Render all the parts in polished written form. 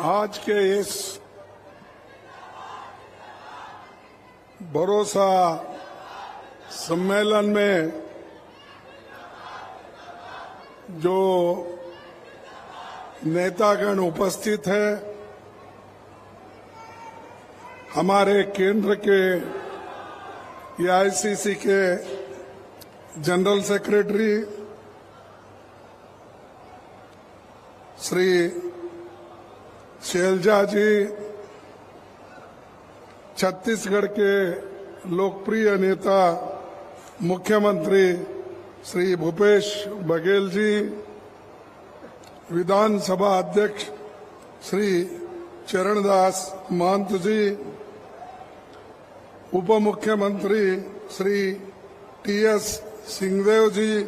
आज के इस भरोसा सम्मेलन में जो नेतागण उपस्थित है, हमारे केंद्र के एआईसीसी के जनरल सेक्रेटरी श्री शैलजा जी, छत्तीसगढ़ के लोकप्रिय नेता मुख्यमंत्री श्री भूपेश बघेल जी, विधानसभा अध्यक्ष श्री चरणदास महंत जी, उप मुख्यमंत्री श्री टीएस सिंहदेव जी,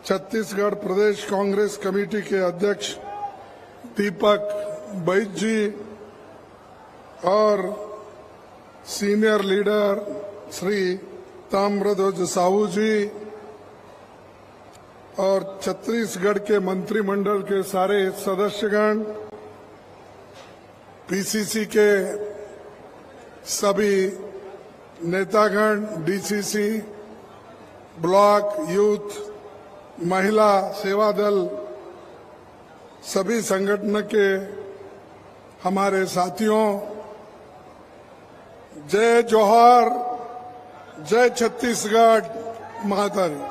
छत्तीसगढ़ प्रदेश कांग्रेस कमेटी के अध्यक्ष दीपक बैज जी और सीनियर लीडर श्री ताम्रध्वज साहू जी और छत्तीसगढ़ के मंत्रिमंडल के सारे सदस्यगण, पीसीसी के सभी नेतागण, डीसीसी, ब्लॉक, यूथ, महिला सेवा दल, सभी संगठन के हमारे साथियों, जय जोहार, जय छत्तीसगढ़ मातारी।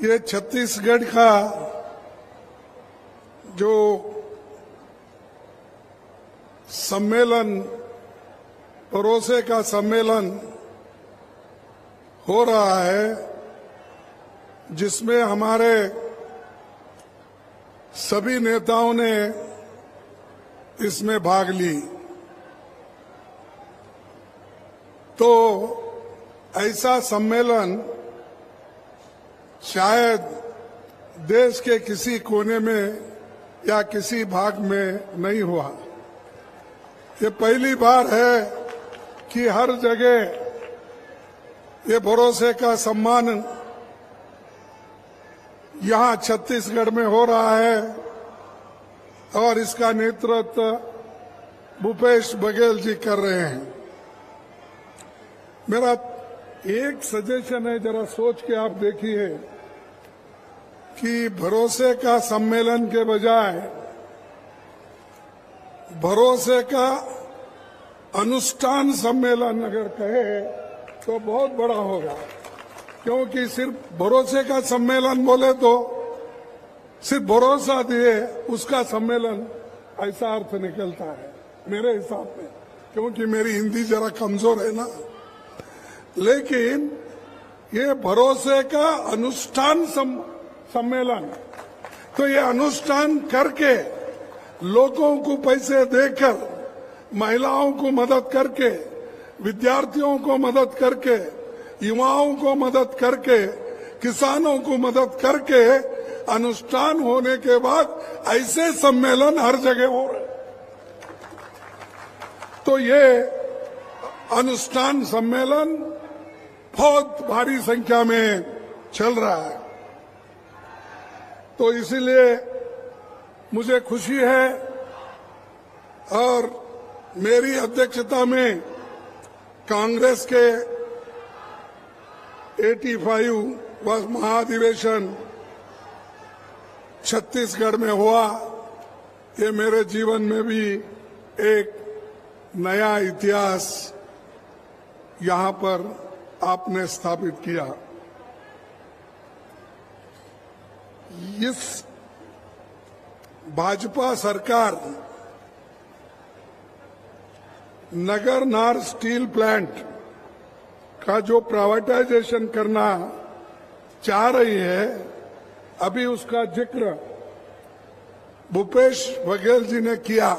ये छत्तीसगढ़ का जो सम्मेलन, भरोसे का सम्मेलन हो रहा है, जिसमें हमारे सभी नेताओं ने इसमें भाग ली, तो ऐसा सम्मेलन शायद देश के किसी कोने में या किसी भाग में नहीं हुआ। ये पहली बार है कि हर जगह ये भरोसे का सम्मान यहाँ छत्तीसगढ़ में हो रहा है और इसका नेतृत्व भूपेश बघेल जी कर रहे हैं। मेरा एक सजेशन है, जरा सोच के आप देखिए कि भरोसे का सम्मेलन के बजाय भरोसे का अनुष्ठान सम्मेलन अगर कहे तो बहुत बड़ा होगा, क्योंकि सिर्फ भरोसे का सम्मेलन बोले तो सिर्फ भरोसा दिए उसका सम्मेलन, ऐसा अर्थ निकलता है मेरे हिसाब में, क्योंकि मेरी हिंदी जरा कमजोर है ना। लेकिन ये भरोसे का अनुष्ठान सम्मेलन, तो ये अनुष्ठान करके लोगों को पैसे देकर, महिलाओं को मदद करके, विद्यार्थियों को मदद करके, युवाओं को मदद करके, किसानों को मदद करके अनुष्ठान होने के बाद ऐसे सम्मेलन हर जगह हो रहे। तो ये अनुष्ठान सम्मेलन बहुत भारी संख्या में चल रहा है, तो इसीलिए मुझे खुशी है और मेरी अध्यक्षता में कांग्रेस के 85वां महाधिवेशन छत्तीसगढ़ में हुआ। ये मेरे जीवन में भी एक नया इतिहास यहाँ पर आपने स्थापित किया। इस भाजपा सरकार नगर नार स्टील प्लांट का जो प्राइवेटाइजेशन करना चाह रही है, अभी उसका जिक्र भूपेश बघेल जी ने किया।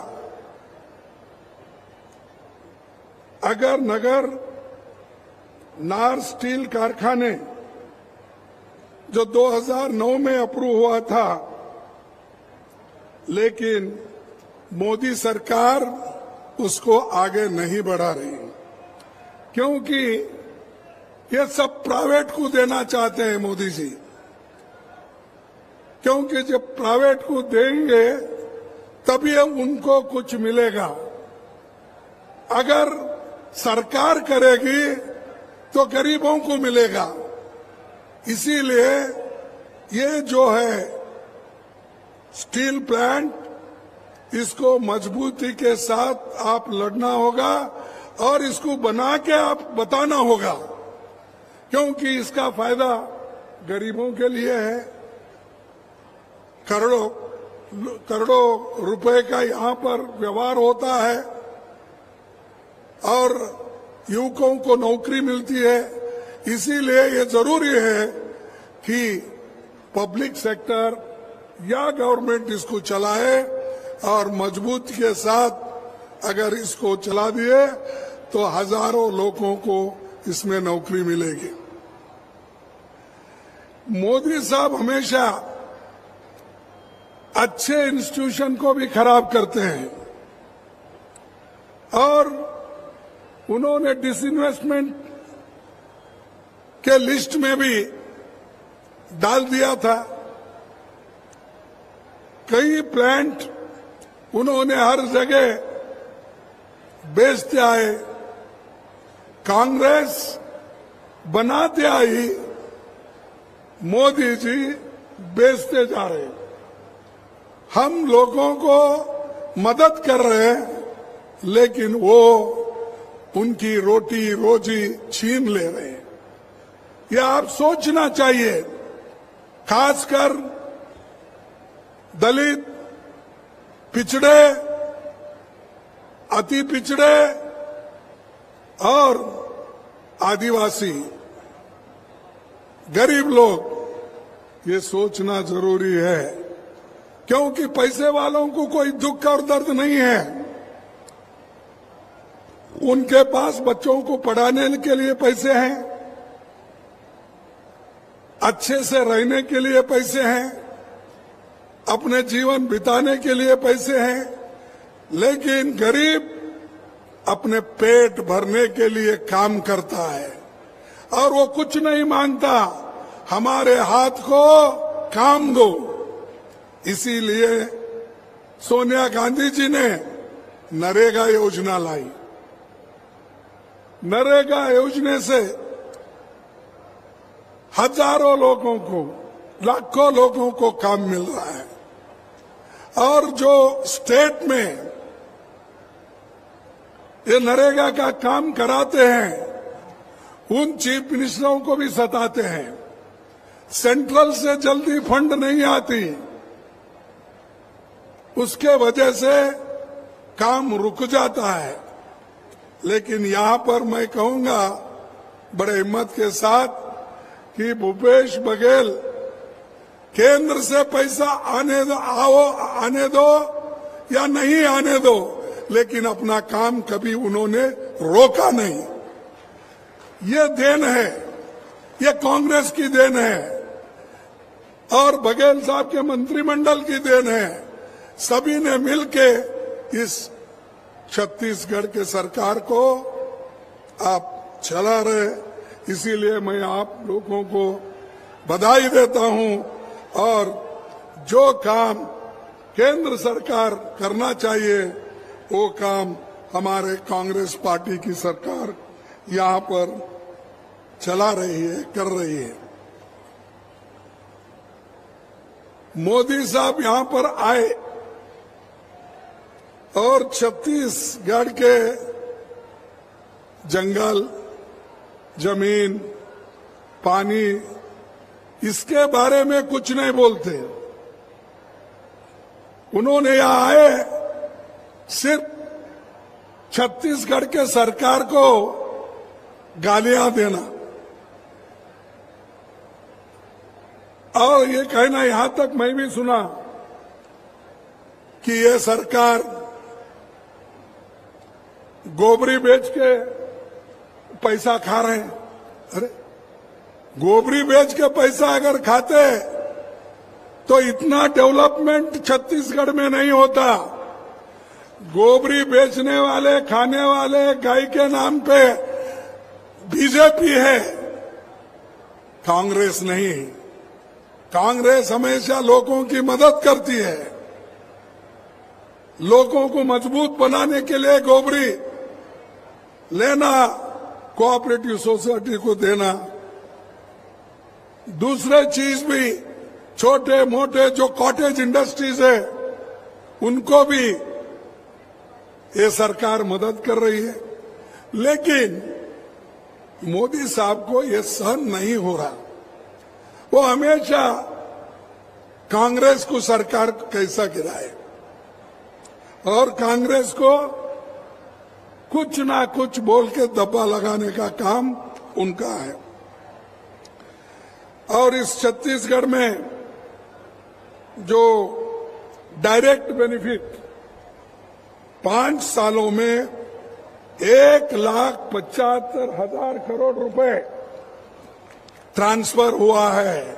अगर नगर नार स्टील कारखाने जो 2009 में अप्रूव हुआ था, लेकिन मोदी सरकार उसको आगे नहीं बढ़ा रही, क्योंकि ये सब प्राइवेट को देना चाहते हैं मोदी जी। क्योंकि जब प्राइवेट को देंगे तभी उनको कुछ मिलेगा। अगर सरकार करेगी तो गरीबों को मिलेगा। इसीलिए ये जो है स्टील प्लांट, इसको मजबूती के साथ आप लड़ना होगा और इसको बना के आप बताना होगा, क्योंकि इसका फायदा गरीबों के लिए है। करोड़ों रुपए का यहाँ पर व्यवहार होता है और युवकों को नौकरी मिलती है। इसीलिए ये जरूरी है कि पब्लिक सेक्टर या गवर्नमेंट इसको चलाए और मजबूती के साथ अगर इसको चला दिए तो हजारों लोगों को इसमें नौकरी मिलेगी। मोदी साहब हमेशा अच्छे इंस्टीट्यूशन को भी खराब करते हैं और उन्होंने डिसइन्वेस्टमेंट के लिस्ट में भी डाल दिया था। कई प्लांट उन्होंने हर जगह बेचते आए, कांग्रेस बनाते आई, मोदी जी बेचते जा रहे। हम लोगों को मदद कर रहे हैं, लेकिन वो उनकी रोटी रोजी छीन ले रहे हैं। यह आप सोचना चाहिए, खासकर दलित, पिछड़े, अति पिछड़े और आदिवासी गरीब लोग, ये सोचना जरूरी है, क्योंकि पैसे वालों को कोई दुख और दर्द नहीं है। उनके पास बच्चों को पढ़ाने के लिए पैसे हैं, अच्छे से रहने के लिए पैसे हैं, अपने जीवन बिताने के लिए पैसे हैं, लेकिन गरीब अपने पेट भरने के लिए काम करता है और वो कुछ नहीं मांगता, हमारे हाथ को काम दो। इसीलिए सोनिया गांधी जी ने नरेगा योजना लाई। नरेगा योजना से हजारों लोगों को, लाखों लोगों को काम मिल रहा है और जो स्टेट में ये नरेगा का काम कराते हैं उन चीफ मिनिस्टरों को भी सताते हैं। सेंट्रल से जल्दी फंड नहीं आती, उसके वजह से काम रुक जाता है। लेकिन यहां पर मैं कहूंगा बड़े हिम्मत के साथ कि भूपेश बघेल, केंद्र से पैसा आने दो या नहीं आने दो, लेकिन अपना काम कभी उन्होंने रोका नहीं। ये देन है, ये कांग्रेस की देन है और बघेल साहब के मंत्रिमंडल की देन है। सभी ने मिलके इस छत्तीसगढ़ के सरकार को आप चला रहे। इसीलिए मैं आप लोगों को बधाई देता हूं और जो काम केंद्र सरकार करना चाहिए वो काम हमारे कांग्रेस पार्टी की सरकार यहां पर चला रही है, कर रही है। मोदी साहब यहां पर आए और छत्तीसगढ़ के जंगल, जमीन, पानी, इसके बारे में कुछ नहीं बोलते। उन्होंने यहां आए सिर्फ छत्तीसगढ़ के सरकार को गालियां देना और ये कहना, यहां तक मैं भी सुना कि ये सरकार गोबरी बेच के पैसा खा रहे हैं। अरे गोबरी बेच के पैसा अगर खाते तो इतना डेवलपमेंट छत्तीसगढ़ में नहीं होता। गोबरी बेचने वाले, खाने वाले गाय के नाम पे बीजेपी है, कांग्रेस नहीं। कांग्रेस हमेशा लोगों की मदद करती है, लोगों को मजबूत बनाने के लिए गोबरी लेना, कोऑपरेटिव सोसाइटी को देना, दूसरे चीज भी छोटे मोटे जो कॉटेज इंडस्ट्रीज है उनको भी ये सरकार मदद कर रही है। लेकिन मोदी साहब को ये सहन नहीं हो रहा। वो हमेशा कांग्रेस को सरकार कैसा गिराए और कांग्रेस को कुछ ना कुछ बोल के दब्बा लगाने का काम उनका है। और इस छत्तीसगढ़ में जो डायरेक्ट बेनिफिट 5 सालों में 1,75,000 करोड़ रुपए ट्रांसफर हुआ है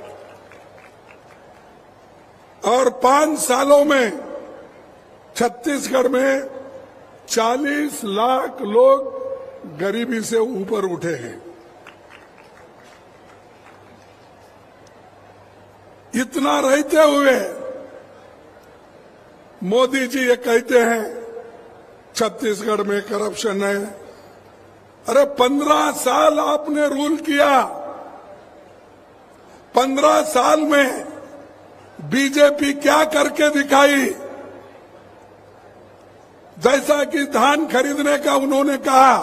और 5 सालों में छत्तीसगढ़ में 40 लाख लोग गरीबी से ऊपर उठे हैं। इतना रहते हुए मोदी जी ये कहते हैं छत्तीसगढ़ में करप्शन है। अरे 15 साल आपने रूल किया, 15 साल में बीजेपी क्या करके दिखाई? जैसा कि धान खरीदने का उन्होंने कहा,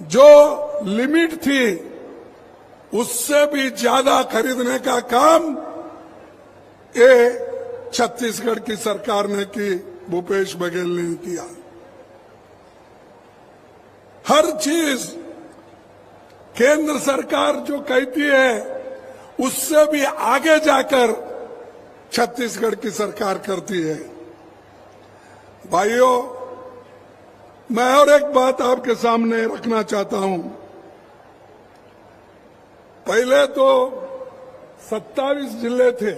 जो लिमिट थी उससे भी ज्यादा खरीदने का काम ये छत्तीसगढ़ की सरकार ने की, भूपेश बघेल ने किया। हर चीज केंद्र सरकार जो कहती है उससे भी आगे जाकर छत्तीसगढ़ की सरकार करती है। भाइयों, मैं और एक बात आपके सामने रखना चाहता हूं। पहले तो 27 जिले थे,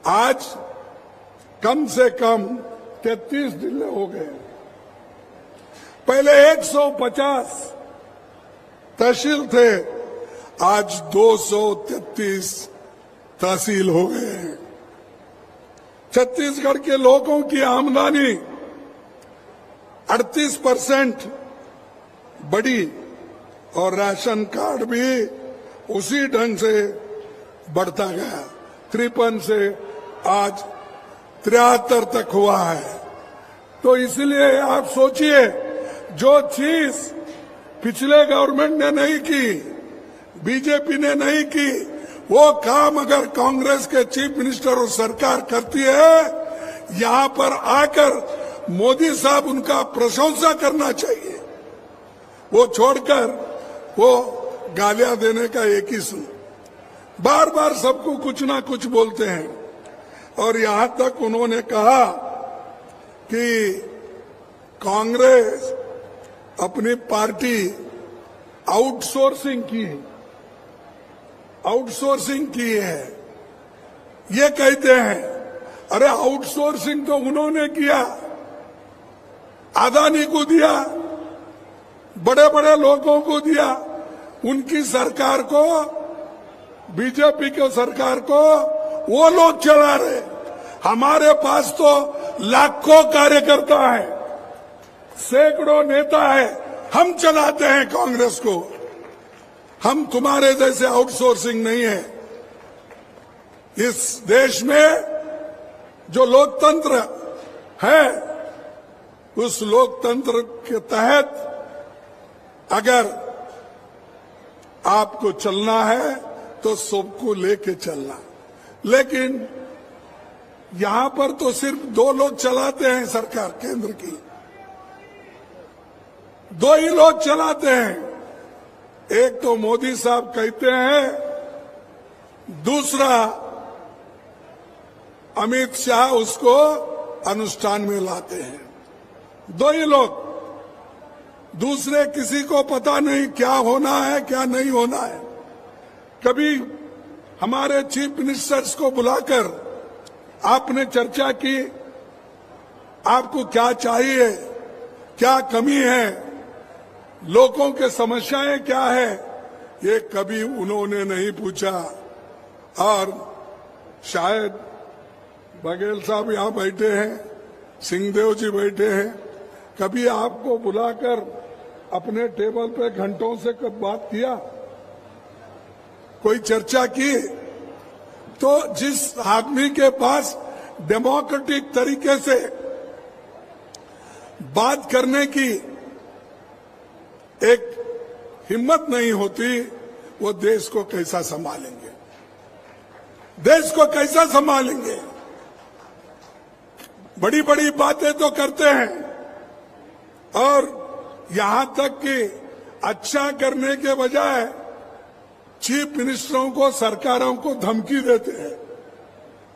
आज कम से कम 33 जिले हो गए। पहले 150 तहसील थे, आज 233 तहसील हो गए हैं। छत्तीसगढ़ के लोगों की आमदनी 38% बढ़ी और राशन कार्ड भी उसी ढंग से बढ़ता गया। 53 से आज 73 तक हुआ है। तो इसलिए आप सोचिए, जो चीज पिछले गवर्नमेंट ने नहीं की, बीजेपी ने नहीं की, वो काम अगर कांग्रेस के चीफ मिनिस्टर और सरकार करती है, यहां पर आकर मोदी साहब उनका प्रशंसा करना चाहिए। वो छोड़कर वो गालियां देने का एक ही सुन, बार बार सबको कुछ ना कुछ बोलते हैं। और यहां तक उन्होंने कहा कि कांग्रेस अपनी पार्टी आउटसोर्सिंग की है। ये कहते हैं, अरे आउटसोर्सिंग तो उन्होंने किया, अदानी को दिया, बड़े बड़े लोगों को दिया, उनकी सरकार को, बीजेपी के सरकार को वो लोग चला रहे। हमारे पास तो लाखों कार्यकर्ता है, सैकड़ों नेता है, हम चलाते हैं कांग्रेस को। हम तुम्हारे जैसे आउटसोर्सिंग नहीं है। इस देश में जो लोकतंत्र है, उस लोकतंत्र के तहत अगर आपको चलना है तो सबको लेके चलना। लेकिन यहां पर तो सिर्फ 2 लोग चलाते हैं सरकार, केंद्र की 2 ही लोग चलाते हैं। एक तो मोदी साहब कहते हैं, दूसरा अमित शाह उसको अनुष्ठान में लाते हैं। 2 ही लोग, दूसरे किसी को पता नहीं क्या होना है क्या नहीं होना है। कभी हमारे चीफ मिनिस्टर्स को बुलाकर आपने चर्चा की, आपको क्या चाहिए, क्या कमी है, लोगों के समस्याएं क्या है, ये कभी उन्होंने नहीं पूछा। और शायद बघेल साहब यहाँ बैठे हैं, सिंहदेव जी बैठे हैं, कभी आपको बुलाकर अपने टेबल पे घंटों से कब बात किया, कोई चर्चा की? तो जिस आदमी के पास डेमोक्रेटिक तरीके से बात करने की एक हिम्मत नहीं होती, वो देश को कैसा संभालेंगे? देश को कैसा संभालेंगे? बड़ी बड़ी बातें तो करते हैं और यहां तक कि अच्छा करने के बजाय चीफ मिनिस्टरों को, सरकारों को धमकी देते हैं।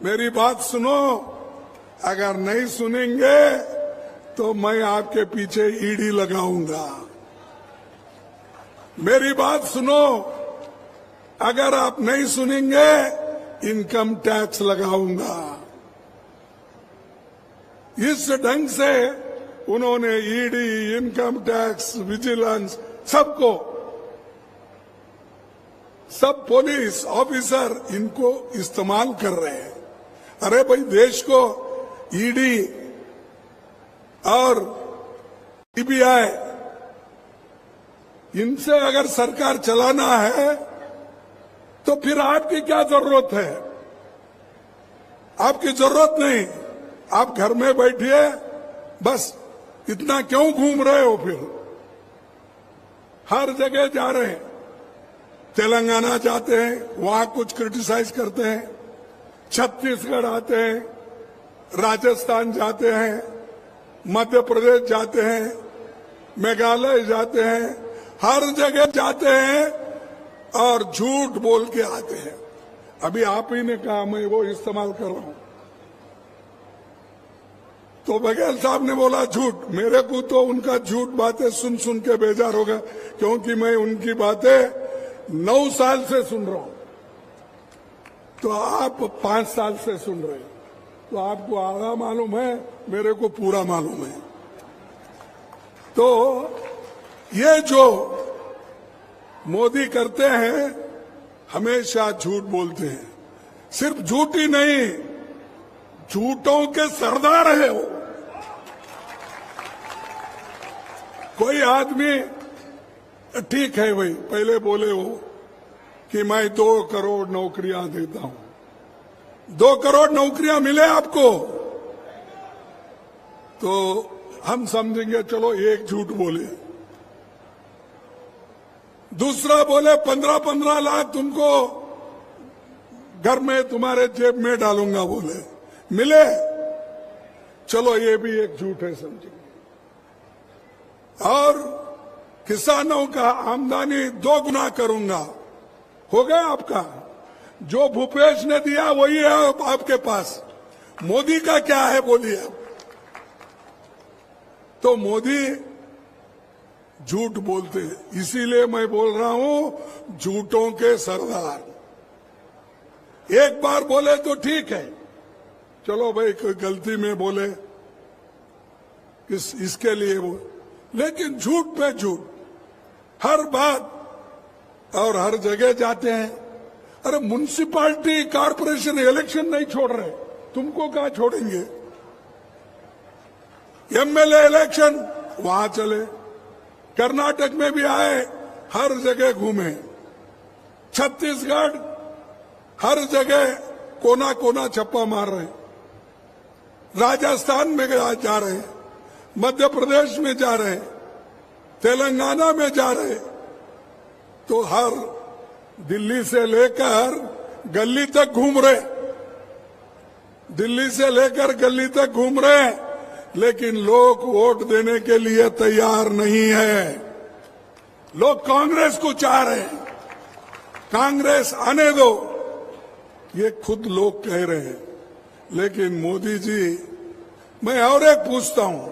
मेरी बात सुनो, अगर नहीं सुनेंगे तो मैं आपके पीछे ईडी लगाऊंगा। मेरी बात सुनो, अगर आप नहीं सुनेंगे इनकम टैक्स लगाऊंगा। इस ढंग से उन्होंने ईडी, इनकम टैक्स, विजिलेंस, सबको, सब पुलिस ऑफिसर इनको इस्तेमाल कर रहे हैं। अरे भाई, देश को ईडी और सीबीआई, इनसे अगर सरकार चलाना है तो फिर आपकी क्या जरूरत है? आपकी जरूरत नहीं, आप घर में बैठिए। बस इतना क्यों घूम रहे हो? फिर हर जगह जा रहे हैं, तेलंगाना जाते हैं, वहां कुछ क्रिटिसाइज करते हैं, छत्तीसगढ़ आते हैं, राजस्थान जाते हैं, मध्य प्रदेश जाते हैं, मेघालय जाते हैं, हर जगह जाते हैं और झूठ बोल के आते हैं। अभी आप ही ने कहा मैं वो इस्तेमाल कर रहा हूं, तो बघेल साहब ने बोला झूठ। मेरे को तो उनका झूठ बातें सुन सुन के बेजार हो गया, क्योंकि मैं उनकी बातें 9 साल से सुन रहा हूं, तो आप 5 साल से सुन रहे हैं, तो आपको आधा मालूम है, मेरे को पूरा मालूम है। तो ये जो मोदी करते हैं, हमेशा झूठ बोलते हैं। सिर्फ झूठ ही नहीं, झूठों के सरदार है वो। कोई आदमी, ठीक है भाई, पहले बोले वो कि मैं 2 करोड़ नौकरियां देता हूं, 2 करोड़ नौकरियां मिले आपको, तो हम समझेंगे चलो एक झूठ बोले। दूसरा बोले 15-15 लाख तुमको घर में, तुम्हारे जेब में डालूंगा, बोले मिले, चलो ये भी एक झूठ है समझेंगे। और किसानों का आमदनी 2 गुना करूंगा, हो गया आपका। जो भूपेश ने दिया वही है आपके पास, मोदी का क्या है बोलिए आप। तो मोदी झूठ बोलते हैं, इसीलिए मैं बोल रहा हूं झूठों के सरदार। एक बार बोले तो ठीक है, चलो भाई कोई गलती में बोले, इसके लिए वो, लेकिन झूठ पे झूठ, हर बात और हर जगह जाते हैं। अरे म्युनिसिपैलिटी कारपोरेशन इलेक्शन नहीं छोड़ रहे, तुमको कहां छोड़ेंगे? एमएलए इलेक्शन वहां चले, कर्नाटक में भी आए, हर जगह घूमे, छत्तीसगढ़ हर जगह कोना कोना छप्पा मार रहे, राजस्थान में जा रहे हैं, मध्य प्रदेश में जा रहे हैं, तेलंगाना में जा रहे, तो हर दिल्ली से लेकर गली तक घूम रहे, दिल्ली से लेकर गली तक घूम रहे, लेकिन लोग वोट देने के लिए तैयार नहीं है। लोग कांग्रेस को चाह रहे हैं, कांग्रेस आने दो, ये खुद लोग कह रहे हैं। लेकिन मोदी जी, मैं और एक पूछता हूं,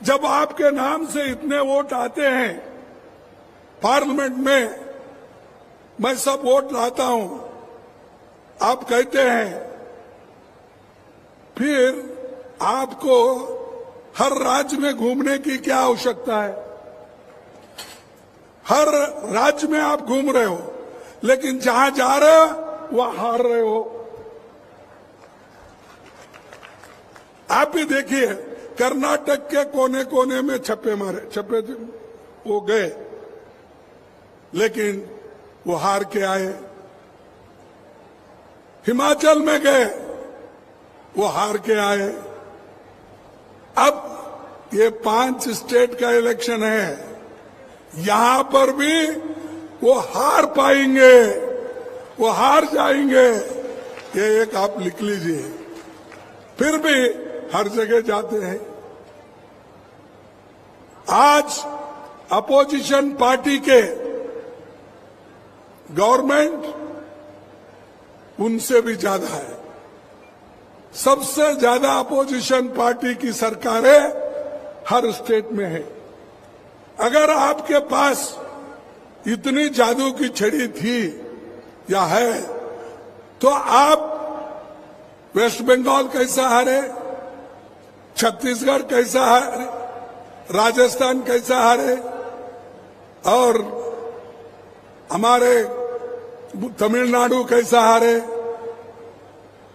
जब आपके नाम से इतने वोट आते हैं पार्लियामेंट में, मैं सब वोट लाता हूं, आप कहते हैं, फिर आपको हर राज्य में घूमने की क्या आवश्यकता है? हर राज्य में आप घूम रहे हो, लेकिन जहां जा रहे हो वहां हार रहे हो। आप भी देखिए, कर्नाटक के कोने कोने में छप्पे वो गए, लेकिन वो हार के आए। हिमाचल में गए, वो हार के आए। अब ये 5 स्टेट का इलेक्शन है, यहां पर भी वो हार पाएंगे, वो हार जाएंगे, ये एक आप लिख लीजिए। फिर भी हर जगह जाते हैं। आज अपोजिशन पार्टी के गवर्नमेंट उनसे भी ज्यादा है। सबसे ज्यादा अपोजिशन पार्टी की सरकारें हर स्टेट में है। अगर आपके पास इतनी जादू की छड़ी थी या है, तो आप वेस्ट बंगाल कैसा हारे, छत्तीसगढ़ कैसा हारे, राजस्थान कैसा हारे, और हमारे तमिलनाडु कैसा हारे।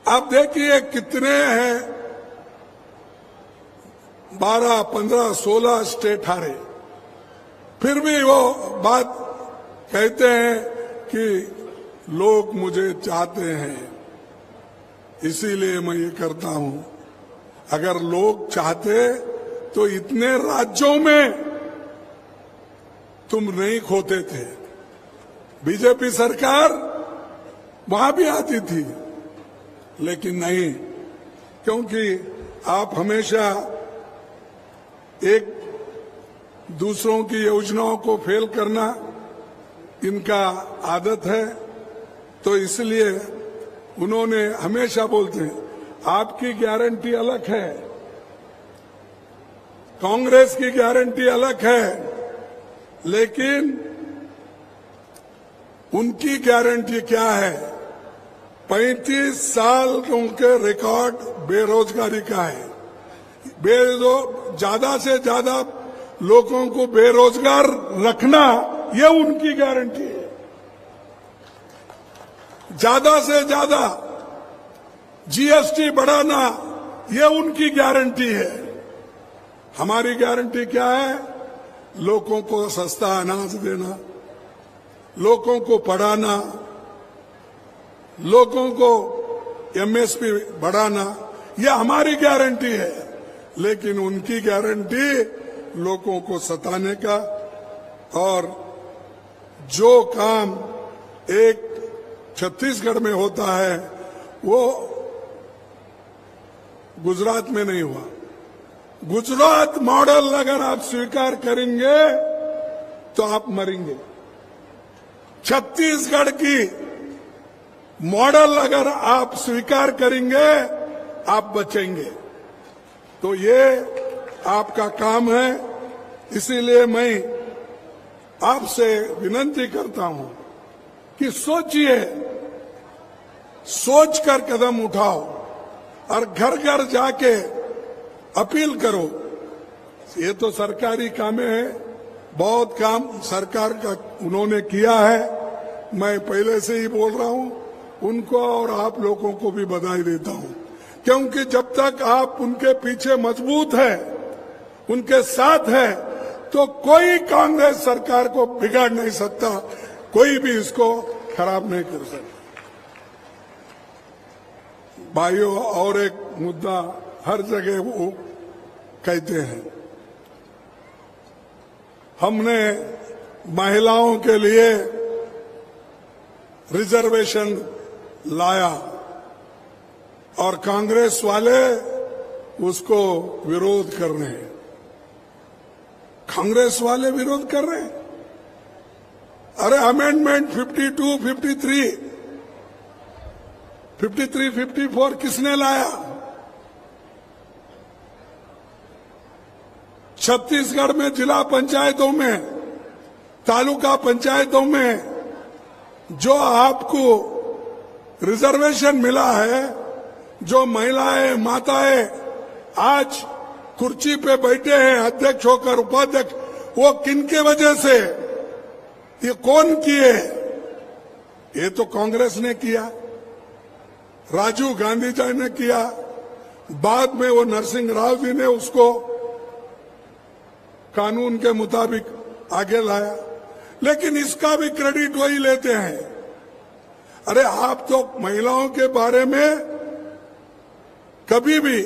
आप देखिए कितने हैं, 12, 15, 16 स्टेट हारे। फिर भी वो बात कहते हैं कि लोग मुझे चाहते हैं, इसीलिए मैं ये करता हूं। अगर लोग चाहते तो इतने राज्यों में तुम नहीं खोते थे। बीजेपी सरकार वहां भी आती थी, लेकिन नहीं, क्योंकि आप हमेशा एक दूसरों की योजनाओं को फेल करना इनका आदत है। तो इसलिए उन्होंने हमेशा बोलते हैं, आपकी गारंटी अलग है, कांग्रेस की गारंटी अलग है, लेकिन उनकी गारंटी क्या है? 35 साल उनके रिकॉर्ड बेरोजगारी का है। ज्यादा से ज्यादा लोगों को बेरोजगार रखना, ये उनकी गारंटी है। ज्यादा से ज्यादा जीएसटी बढ़ाना, ये उनकी गारंटी है। हमारी गारंटी क्या है? लोगों को सस्ता अनाज देना, लोगों को पढ़ाना, लोगों को एमएसपी बढ़ाना, यह हमारी गारंटी है। लेकिन उनकी गारंटी लोगों को सताने का, और जो काम एक छत्तीसगढ़ में होता है वो गुजरात में नहीं हुआ। गुजरात मॉडल अगर आप स्वीकार करेंगे तो आप मरेंगे। छत्तीसगढ़ की मॉडल अगर आप स्वीकार करेंगे आप बचेंगे। तो ये आपका काम है। इसीलिए मैं आपसे विनती करता हूं कि सोचिए, सोचकर कदम उठाओ और घर घर जाके अपील करो। ये तो सरकारी काम है, बहुत काम सरकार का उन्होंने किया है। मैं पहले से ही बोल रहा हूं, उनको और आप लोगों को भी बधाई देता हूं, क्योंकि जब तक आप उनके पीछे मजबूत है, उनके साथ है, तो कोई कांग्रेस सरकार को बिगाड़ नहीं सकता, कोई भी इसको खराब नहीं कर सकता। भाइयों, और एक मुद्दा हर जगह वो कहते हैं, हमने महिलाओं के लिए रिजर्वेशन लाया और कांग्रेस वाले उसको विरोध कर रहे हैं। कांग्रेस वाले विरोध कर रहे हैं। अरे अमेंडमेंट 52, 53, 54 किसने लाया? छत्तीसगढ़ में जिला पंचायतों में, तालुका पंचायतों में जो आपको रिजर्वेशन मिला है, जो महिलाएं, माताएं आज कुर्सी पे बैठे हैं अध्यक्ष होकर, उपाध्यक्ष, वो किनके वजह से? ये कौन किए? ये तो कांग्रेस ने किया, राजीव गांधी जी ने किया, बाद में वो नरसिंह राव जी ने उसको कानून के मुताबिक आगे लाया, लेकिन इसका भी क्रेडिट वही लेते हैं। अरे आप तो महिलाओं के बारे में कभी भी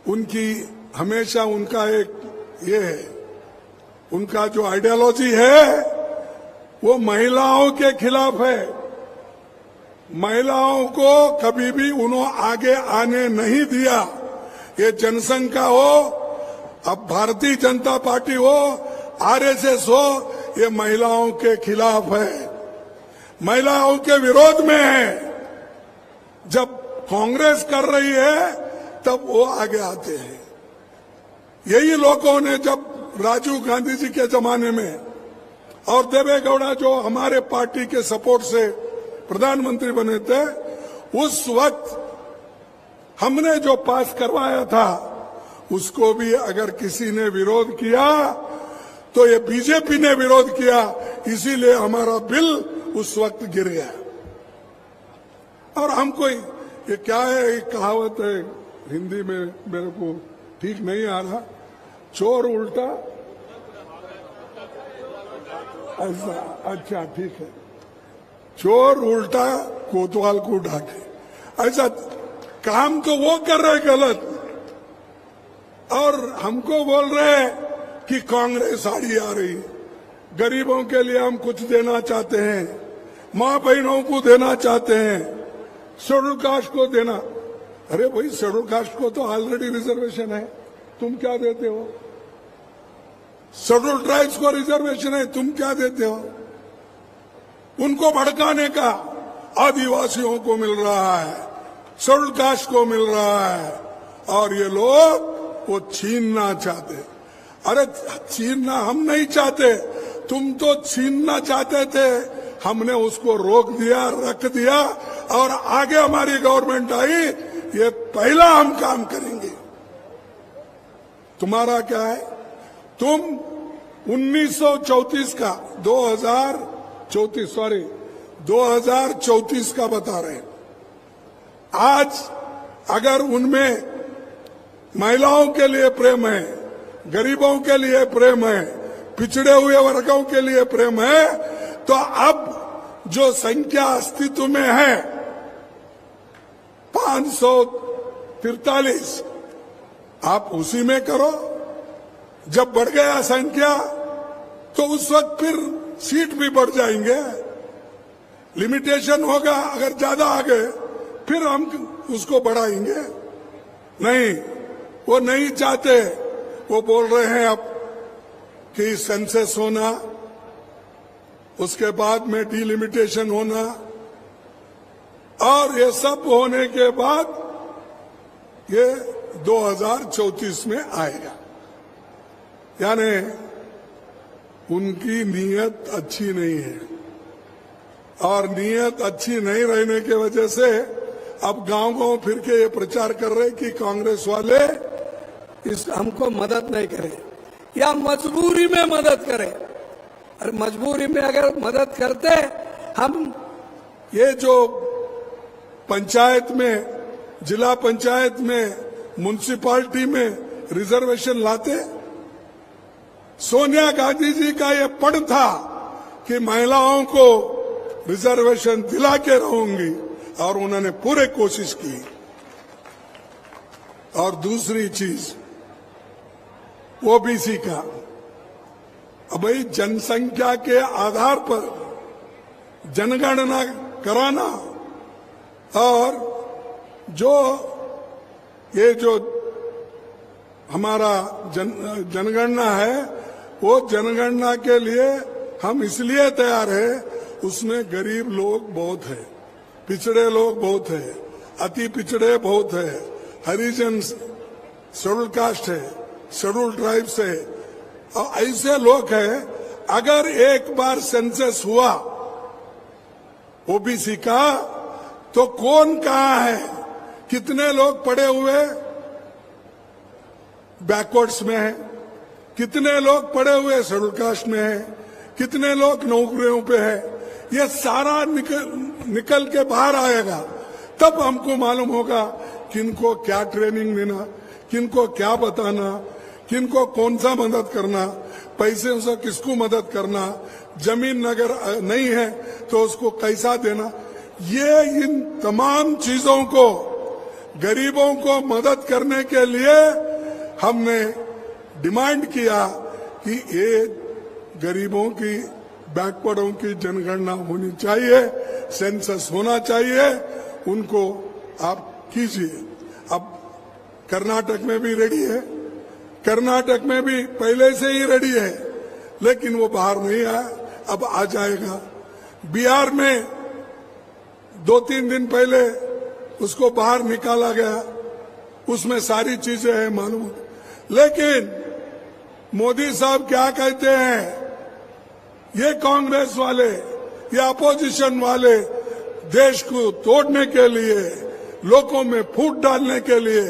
उनकी हमेशा उनका एक ये है, उनका जो आइडियोलॉजी है वो महिलाओं के खिलाफ है। महिलाओं को कभी भी उन्होंने आगे आने नहीं दिया। ये जनसंघ का हो, अब भारतीय जनता पार्टी हो, आरएसएस हो, ये महिलाओं के खिलाफ है, महिलाओं के विरोध में है। जब कांग्रेस कर रही है तब वो आगे आते हैं। यही लोगों ने जब राजीव गांधी जी के जमाने में और देवेगौड़ा जो हमारे पार्टी के सपोर्ट से प्रधानमंत्री बने थे, उस वक्त हमने जो पास करवाया था उसको भी अगर किसी ने विरोध किया तो ये बीजेपी ने विरोध किया, इसीलिए हमारा बिल उस वक्त गिर गया। और हमको ये क्या है, एक कहावत है हिंदी में, मेरे को ठीक नहीं आ रहा, चोर उल्टा ऐसा, अच्छा ठीक है, चोर उल्टा कोतवाल को ढाके, ऐसा काम तो वो कर रहे गलत, और हमको बोल रहे हैं कि कांग्रेस आड़ी आ रही। गरीबों के लिए हम कुछ देना चाहते हैं, माँ बहनों को देना चाहते हैं, शेड्यूल कास्ट को देना। अरे भाई शेड्यूल कास्ट को तो ऑलरेडी रिजर्वेशन है, तुम क्या देते हो? शेड्यूल ट्राइब्स को रिजर्वेशन है, तुम क्या देते हो? उनको भड़काने का आदिवासियों को मिल रहा है, शेड्यूल कास्ट को मिल रहा है, और ये लोग वो छीनना चाहते। अरे छीनना हम नहीं चाहते, तुम तो छीनना चाहते थे, हमने उसको रोक दिया, रख दिया, और आगे हमारी गवर्नमेंट आई, ये पहला हम काम करेंगे। तुम्हारा क्या है? तुम 1934 का 2034 का बता रहे हैं। आज अगर उनमें महिलाओं के लिए प्रेम है, गरीबों के लिए प्रेम है, पिछड़े हुए वर्गों के लिए प्रेम है, तो अब जो संख्या अस्तित्व में है 543, आप उसी में करो। जब बढ़ गया संख्या तो उस वक्त फिर सीट भी बढ़ जाएंगे, लिमिटेशन होगा, अगर ज्यादा आ गए फिर हम उसको बढ़ाएंगे। नहीं, वो नहीं चाहते, वो बोल रहे हैं अब कि सेंसस होना, उसके बाद में डिलिमिटेशन होना, और ये सब होने के बाद ये 2034 में आएगा। यानी उनकी नीयत अच्छी नहीं है, और नीयत अच्छी नहीं रहने की वजह से अब गांव-गांव फिर के ये प्रचार कर रहे कि कांग्रेस वाले इस हमको मदद नहीं करे या मजबूरी में मदद करे। और मजबूरी में अगर मदद करते, हम ये जो पंचायत में, जिला पंचायत में, म्युनिसिपालिटी में रिजर्वेशन लाते, सोनिया गांधी जी का ये पण था कि महिलाओं को रिजर्वेशन दिला के रहूंगी, और उन्होंने पूरे कोशिश की। और दूसरी चीज ओबीसी का, अब भाई जनसंख्या के आधार पर जनगणना कराना, और ये जो हमारा जनगणना है, वो जनगणना के लिए हम इसलिए तैयार है, उसमें गरीब लोग बहुत है, पिछड़े लोग बहुत है, अति पिछड़े बहुत है, हरिजन, शेड्यूल कास्ट है, शेड्यूल ट्राइब्स है, और ऐसे लोग हैं। अगर एक बार सेंसस हुआ ओबीसी का, तो कौन कहाँ है, कितने लोग पड़े हुए बैकवर्ड्स में है, कितने लोग पड़े हुए शेड्यूल कास्ट में है, कितने लोग नौकरियों पे है, ये सारा निकल के बाहर आएगा। तब हमको मालूम होगा किनको क्या ट्रेनिंग देना, किनको क्या बताना, किनको कौन सा मदद करना, पैसे से किसको मदद करना, जमीन अगर नहीं है तो उसको कैसा देना। ये इन तमाम चीजों को, गरीबों को मदद करने के लिए हमने डिमांड किया कि ये गरीबों की, बैकवर्डों की जनगणना होनी चाहिए, सेंसस होना चाहिए, उनको आप कीजिए। अब कर्नाटक में भी रेडी है, कर्नाटक में भी पहले से ही रेडी है, लेकिन वो बाहर नहीं आया, अब आ जाएगा। बिहार में 2-3 दिन पहले उसको बाहर निकाला गया, उसमें सारी चीजें हैं मालूम। लेकिन मोदी साहब क्या कहते हैं, ये कांग्रेस वाले, ये अपोजिशन वाले देश को तोड़ने के लिए, लोगों में फूट डालने के लिए,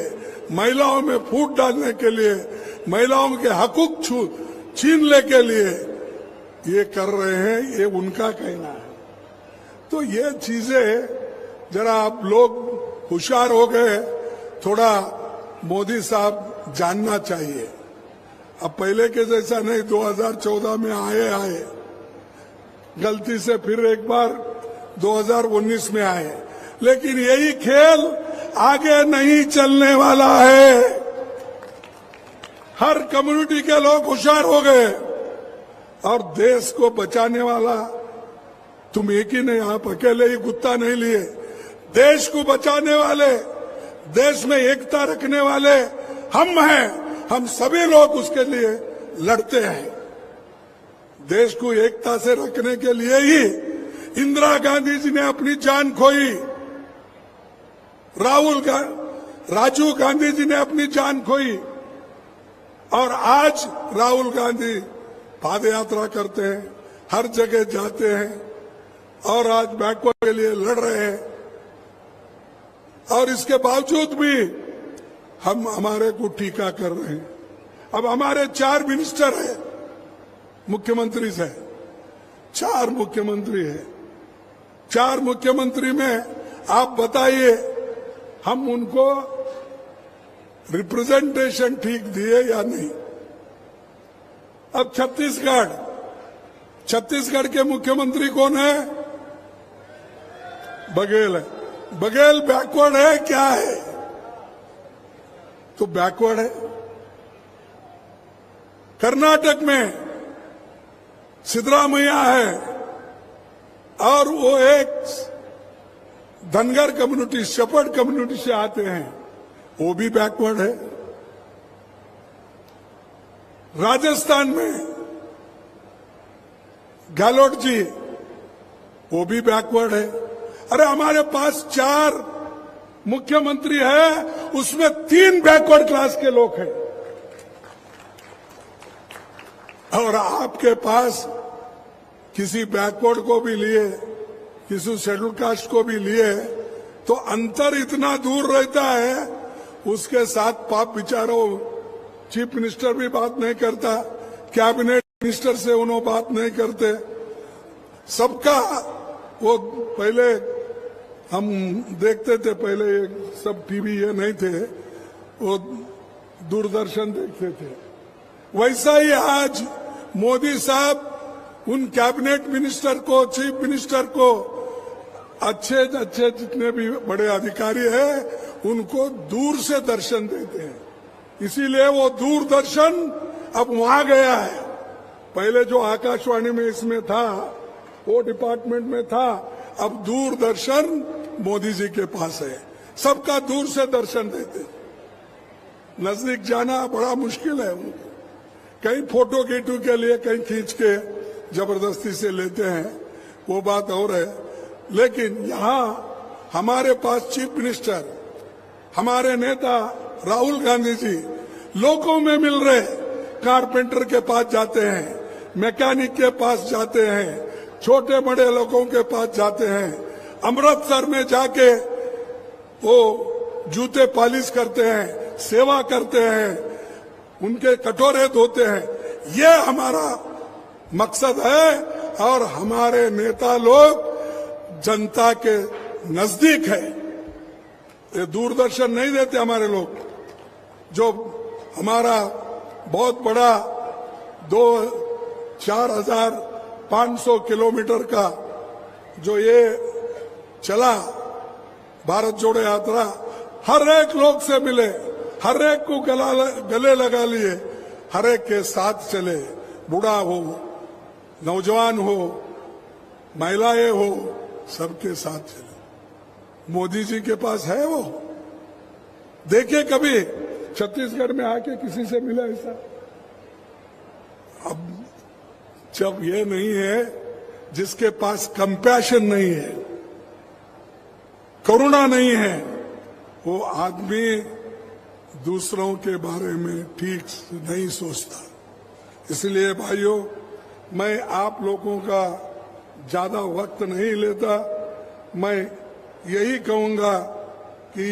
महिलाओं में फूट डालने के लिए, महिलाओं के हकूक छीनने के लिए ये कर रहे हैं, ये उनका कहना है। तो ये चीजें जरा आप लोग होशियार हो गए, थोड़ा मोदी साहब जानना चाहिए। अब पहले के जैसा नहीं, 2014 में आए, गलती से फिर एक बार 2019 में आए, लेकिन यही खेल आगे नहीं चलने वाला है। हर कम्युनिटी के लोग होशियार हो गए और देश को बचाने वाला तुम एक ही नहीं, आप अकेले ही गुत्ता नहीं लिए। देश को बचाने वाले, देश में एकता रखने वाले हम हैं, हम सभी लोग उसके लिए लड़ते हैं। देश को एकता से रखने के लिए ही इंदिरा गांधी जी ने अपनी जान खोई, राजीव गांधी जी ने अपनी जान खोई, और आज राहुल गांधी पाद यात्रा करते हैं, हर जगह जाते हैं और आज बैकवर्ड के लिए लड़ रहे हैं। और इसके बावजूद भी हम हमारे को टीका कर रहे हैं। अब हमारे 4 मिनिस्टर हैं, मुख्यमंत्री से 4 मुख्यमंत्री है। 4 मुख्यमंत्री में आप बताइए, हम उनको रिप्रेजेंटेशन ठीक दिए या नहीं। अब छत्तीसगढ़ के मुख्यमंत्री कौन है? बघेल है। बघेल बैकवर्ड है क्या है? तो बैकवर्ड है। कर्नाटक में सिद्धरामैया है और वो एक धनगर कम्युनिटी, शेपर्ड कम्युनिटी से आते हैं, वो भी बैकवर्ड है। राजस्थान में गहलोत जी, वो भी बैकवर्ड है। अरे हमारे पास 4 मुख्यमंत्री है, उसमें 3 बैकवर्ड क्लास के लोग हैं। और आपके पास किसी बैकवर्ड को भी लिए, किसी शेड्यूल कास्ट को भी लिए, तो अंतर इतना दूर रहता है, उसके साथ पाप बिचारो चीफ मिनिस्टर भी बात नहीं करता, कैबिनेट मिनिस्टर से उन्होंने बात नहीं करते। सबका वो पहले हम देखते थे, पहले सब टीवी ये नहीं थे, वो दूरदर्शन देखते थे। वैसा ही आज मोदी साहब उन कैबिनेट मिनिस्टर को, चीफ मिनिस्टर को, अच्छे जितने भी बड़े अधिकारी हैं, उनको दूर से दर्शन देते हैं। इसीलिए वो दूरदर्शन अब वहां गया है। पहले जो आकाशवाणी में इसमें था, वो डिपार्टमेंट में था, अब दूरदर्शन मोदी जी के पास है। सबका दूर से दर्शन देते, नजदीक जाना बड़ा मुश्किल है उनको। कहीं फोटो कीटू के लिए कहीं खींच के जबरदस्ती से लेते हैं, वो बात और है। लेकिन यहाँ हमारे पास चीफ मिनिस्टर, हमारे नेता राहुल गांधी जी लोगों में मिल रहे, कारपेंटर के पास जाते हैं, मैकेनिक के पास जाते हैं, छोटे बड़े लोगों के पास जाते हैं, अमृतसर में जाके वो जूते पॉलिश करते हैं, सेवा करते हैं, उनके कटोरे धोते हैं। ये हमारा मकसद है, और हमारे नेता लोग जनता के नजदीक है। ये दूरदर्शन नहीं देते हमारे लोग। जो हमारा बहुत बड़ा 4,500 किलोमीटर का जो ये चला भारत जोड़ो यात्रा, हर एक लोग से मिले, हर एक को गले लगा लिए, हर एक के साथ चले, बूढ़ा हो, नौजवान हो, महिलाएं हो, सबके साथ चले। मोदी जी के पास है वो? देखे कभी छत्तीसगढ़ में आके किसी से मिला ऐसा? अब जब ये नहीं है, जिसके पास कंपैशन नहीं है, करुणा नहीं है, वो आदमी दूसरों के बारे में ठीक से नहीं सोचता। इसलिए भाइयों, मैं आप लोगों का ज्यादा वक्त नहीं लेता। मैं यही कहूंगा कि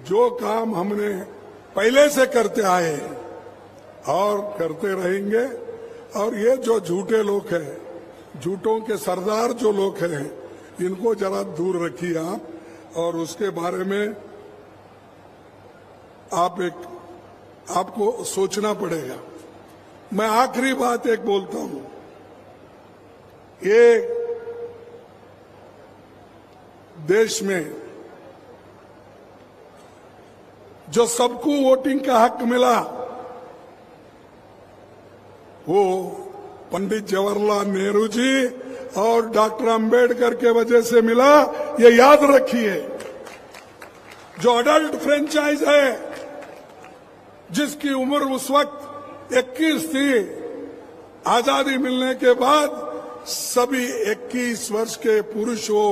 जो काम हमने पहले से करते आए और करते रहेंगे, और ये जो झूठे लोग हैं, झूठों के सरदार जो लोग हैं, इनको जरा दूर रखिए आप, और उसके बारे में आपको सोचना पड़ेगा। मैं आखिरी बात एक बोलता हूं, ये देश में जो सबको वोटिंग का हक मिला, वो पंडित जवाहरलाल नेहरू जी और डॉक्टर अंबेडकर के वजह से मिला, ये याद रखिए। जो अडल्ट फ्रेंचाइज है, जिसकी उम्र उस वक्त 21 थी, आजादी मिलने के बाद सभी 21 वर्ष के पुरुष हो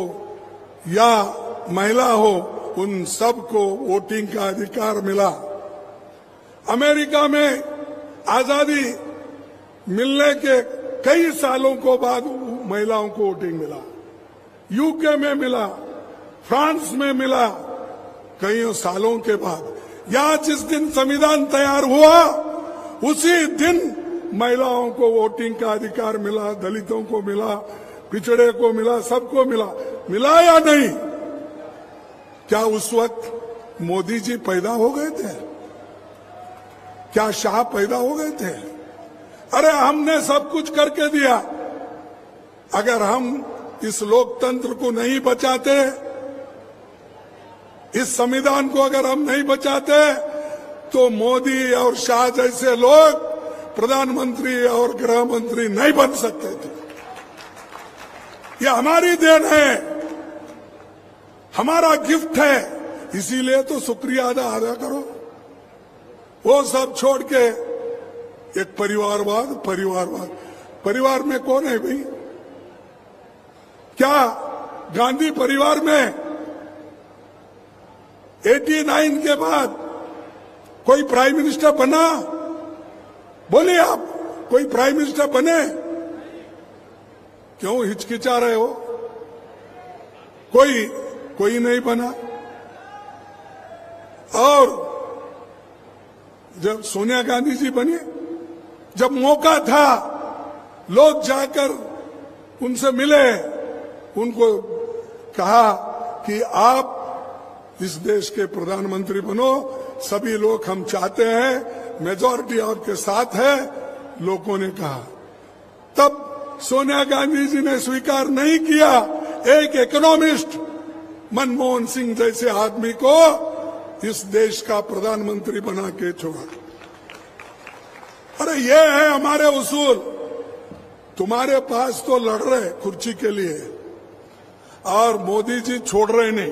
या महिला हो, उन सबको वोटिंग का अधिकार मिला। अमेरिका में आजादी मिलने के कई सालों को बाद महिलाओं को वोटिंग मिला, यूके में मिला, फ्रांस में मिला, कई सालों के बाद। या जिस दिन संविधान तैयार हुआ, उसी दिन महिलाओं को वोटिंग का अधिकार मिला, दलितों को मिला, पिछड़े को मिला, सबको मिला। मिला या नहीं? क्या उस वक्त मोदी जी पैदा हो गए थे? क्या शाह पैदा हो गए थे? अरे हमने सब कुछ करके दिया। अगर हम इस लोकतंत्र को नहीं बचाते, इस संविधान को अगर हम नहीं बचाते, तो मोदी और शाह जैसे लोग प्रधानमंत्री और गृह मंत्री नहीं बन सकते थे। यह हमारी देन है, हमारा गिफ्ट है। इसीलिए तो शुक्रिया अदा करो। वो सब छोड़ के एक परिवारवाद परिवार में कौन है भाई? क्या गांधी परिवार में 89 के बाद कोई प्राइम मिनिस्टर बना? बोलिए आप, कोई प्राइम मिनिस्टर बने? क्यों हिचकिचा रहे हो? कोई नहीं बना। और जब सोनिया गांधी जी बनी, जब मौका था, लोग जाकर उनसे मिले, उनको कहा कि आप इस देश के प्रधानमंत्री बनो, सभी लोग हम चाहते हैं, मेजॉरिटी आपके साथ है, लोगों ने कहा। तब सोनिया गांधी जी ने स्वीकार नहीं किया। एक इकोनॉमिस्ट मनमोहन सिंह जैसे आदमी को इस देश का प्रधानमंत्री बना के छोड़ा। अरे ये है हमारे उसूल। तुम्हारे पास तो लड़ रहे कुर्सी के लिए, और मोदी जी छोड़ रहे नहीं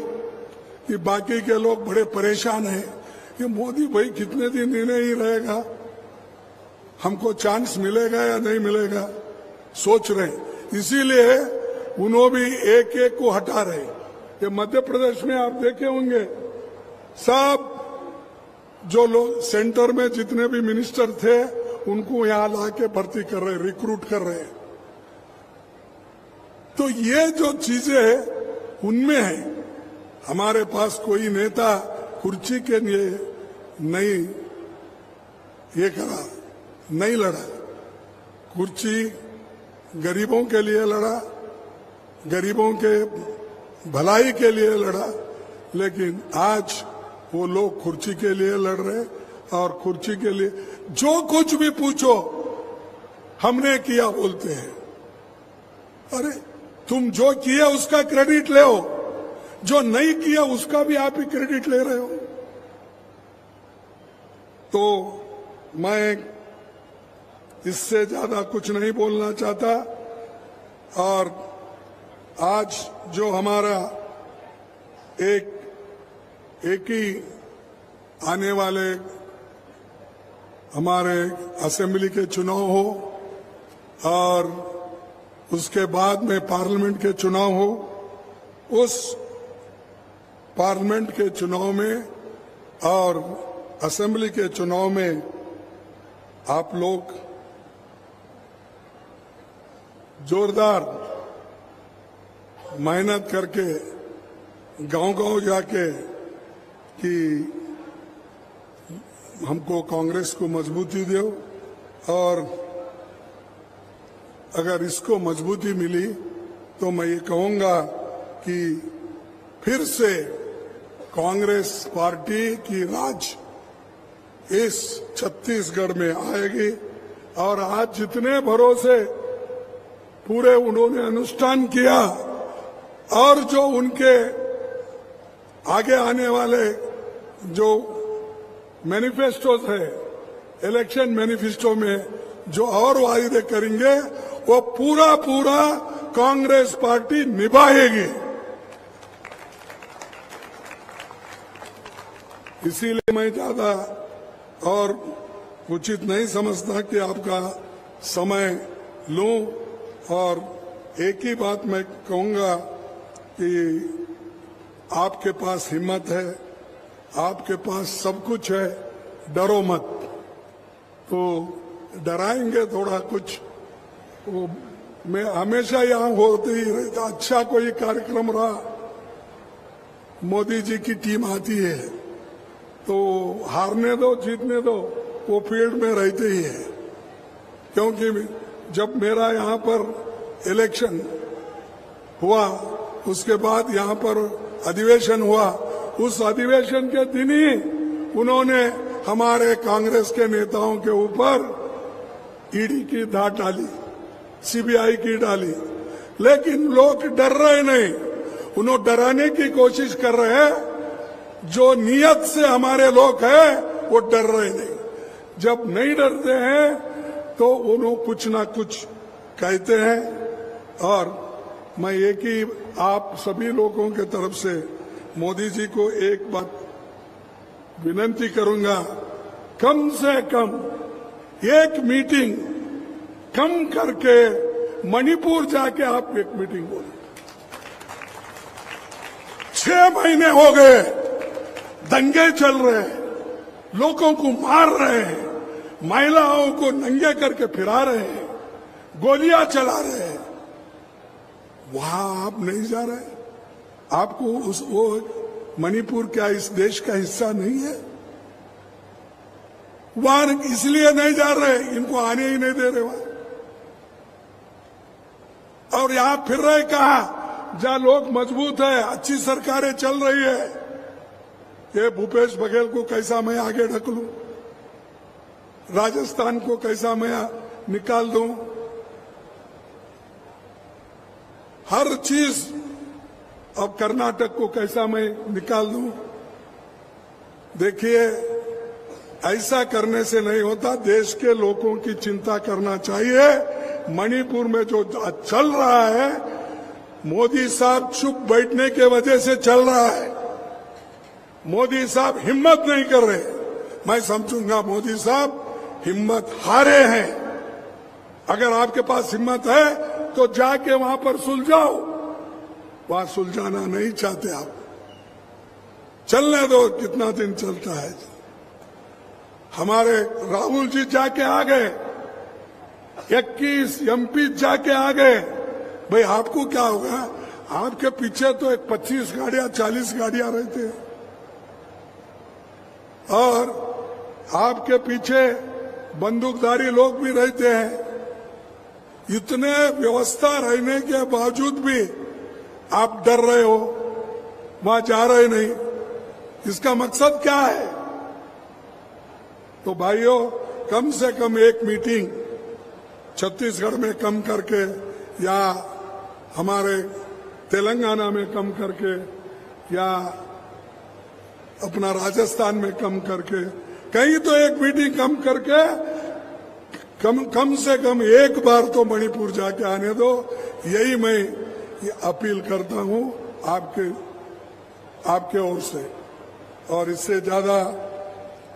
कि बाकी के लोग बड़े परेशान हैं कि मोदी भाई कितने दिन इन्हें ही रहेगा, हमको चांस मिलेगा या नहीं मिलेगा, सोच रहे हैं। इसीलिए उन्होंने भी एक एक को हटा रहे। ये मध्य प्रदेश में आप देखे होंगे, सब जो लोग सेंटर में जितने भी मिनिस्टर थे, उनको यहां लाके भर्ती कर रहे, रिक्रूट कर रहे। तो ये जो चीजें है उनमें है। हमारे पास कोई नेता कुर्सी के लिए नहीं ये करा, नहीं लड़ा। कुर्सी गरीबों के लिए लड़ा, गरीबों के भलाई के लिए लड़ा, लेकिन आज वो लोग कुर्सी के लिए लड़ रहे और कुर्सी के लिए जो कुछ भी पूछो हमने किया बोलते हैं। अरे तुम जो किया उसका क्रेडिट ले, जो नहीं किया उसका भी आप ही क्रेडिट ले रहे हो। तो मैं इससे ज्यादा कुछ नहीं बोलना चाहता। और आज जो हमारा एक ही आने वाले हमारे असेंबली के चुनाव हो और उसके बाद में पार्लियामेंट के चुनाव हो, उस पार्लियामेंट के चुनाव में और असेंबली के चुनाव में आप लोग जोरदार मेहनत करके गांव-गांव जाके कि हमको कांग्रेस को मजबूती दो, और अगर इसको मजबूती मिली तो मैं ये कहूंगा कि फिर से कांग्रेस पार्टी की राज इस छत्तीसगढ़ में आएगी। और आज जितने भरोसे पूरे उन्होंने अनुष्ठान किया और जो उनके आगे आने वाले जो मैनिफेस्टोज है, इलेक्शन मैनिफेस्टो में जो और वायदे करेंगे वो पूरा कांग्रेस पार्टी निभाएगी। इसीलिए मैं ज्यादा और उचित नहीं समझता कि आपका समय लूं, और एक ही बात मैं कहूंगा कि आपके पास हिम्मत है, आपके पास सब कुछ है, डरो मत। तो डराएंगे थोड़ा कुछ, वो मैं हमेशा यहाँ होते ही रहता। अच्छा कोई कार्यक्रम रहा, मोदी जी की टीम आती है तो हारने दो जीतने दो, वो फील्ड में रहते ही है। क्योंकि जब मेरा यहाँ पर इलेक्शन हुआ, उसके बाद यहाँ पर अधिवेशन हुआ, उस अधिवेशन के दिन ही उन्होंने हमारे कांग्रेस के नेताओं के ऊपर ईडी की धात डाली, सीबीआई की डाली, लेकिन लोग डर रहे नहीं। उन्हें डराने की कोशिश कर रहे हैं। जो नियत से हमारे लोग हैं वो डर रहे नहीं। जब नहीं डरते हैं तो उन्हें कुछ ना कुछ कहते हैं। और मैं एक ही आप सभी लोगों के तरफ से मोदी जी को एक बात विनती करूंगा, कम से कम एक मीटिंग कम करके मणिपुर जाके आप एक मीटिंग बोले। 6 महीने हो गए, दंगे चल रहे हैं, लोगों को मार रहे हैं, महिलाओं को नंगे करके फिरा रहे हैं, गोलियां चला रहे हैं। वहां आप नहीं जा रहे? आपको वो मणिपुर क्या इस देश का हिस्सा नहीं है? वहां इसलिए नहीं जा रहे, इनको आने ही नहीं दे रहे वहां। और यहां फिर रहे कहा जहां लोग मजबूत है, अच्छी सरकारें चल रही है। ये भूपेश बघेल को कैसा मैं आगे ढकलूं, राजस्थान को कैसा मैं निकाल दूं, हर चीज, अब कर्नाटक को कैसा मैं निकाल दूं। देखिए, ऐसा करने से नहीं होता। देश के लोगों की चिंता करना चाहिए। मणिपुर में जो चल रहा है, मोदी साहब चुप बैठने के वजह से चल रहा है। मोदी साहब हिम्मत नहीं कर रहे। मैं समझूंगा मोदी साहब हिम्मत हारे हैं। अगर आपके पास हिम्मत है तो जाके वहां पर सुलझाओ। वहां सुलझाना नहीं चाहते आप, चलने दो, कितना दिन चलता है। हमारे राहुल जी जाके आ गए, 21 एमपी जाके आ गए। भाई आपको क्या होगा? आपके पीछे तो एक 25 गाड़ियां 40 गाड़ियां रहते हैं, और आपके पीछे बंदूकधारी लोग भी रहते हैं। इतने व्यवस्था रहने के बावजूद भी आप डर रहे हो, वहां जा रहे नहीं, इसका मकसद क्या है? तो भाइयों, कम से कम एक मीटिंग छत्तीसगढ़ में कम करके या हमारे तेलंगाना में कम करके या अपना राजस्थान में कम करके कहीं तो एक मीटिंग कम करके कम से कम एक बार तो मणिपुर जाके आने दो। यही मैं अपील करता हूं आपके ओर से, और इससे ज्यादा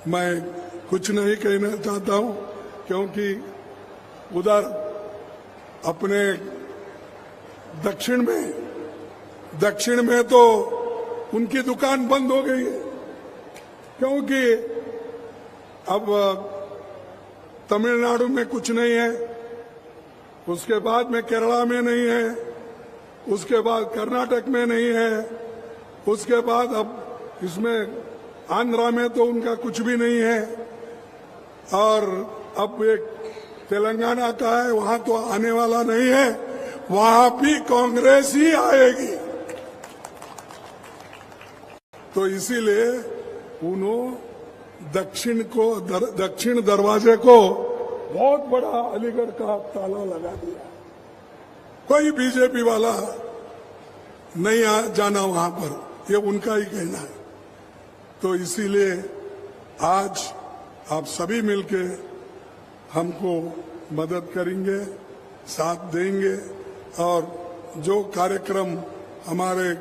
मैं कुछ नहीं कहना चाहता हूं, क्योंकि उधर अपने दक्षिण में तो उनकी दुकान बंद हो गई है, क्योंकि अब तमिलनाडु में कुछ नहीं है, उसके बाद में केरला में नहीं है, उसके बाद कर्नाटक में नहीं है, उसके बाद अब इसमें आंध्रा में तो उनका कुछ भी नहीं है, और अब एक तेलंगाना का है, वहां तो आने वाला नहीं है, वहां भी कांग्रेस ही आएगी। तो इसीलिए उन्होंने दक्षिण दरवाजे को बहुत बड़ा अलीगढ़ का ताला लगा दिया। कोई बीजेपी वाला नहीं जाना वहां पर, ये उनका ही कहना है। तो इसीलिए आज आप सभी मिलके हमको मदद करेंगे, साथ देंगे, और जो कार्यक्रम हमारे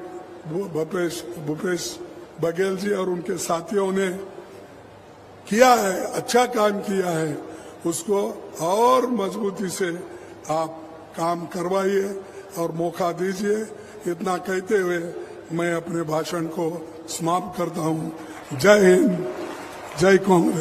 भूपेश बघेल जी और उनके साथियों ने किया है, अच्छा काम किया है, उसको और मजबूती से आप काम करवाइए और मौका दीजिए। इतना कहते हुए मैं अपने भाषण को समाप्त करता हूं। जय हिंद, जय कांग्रेस।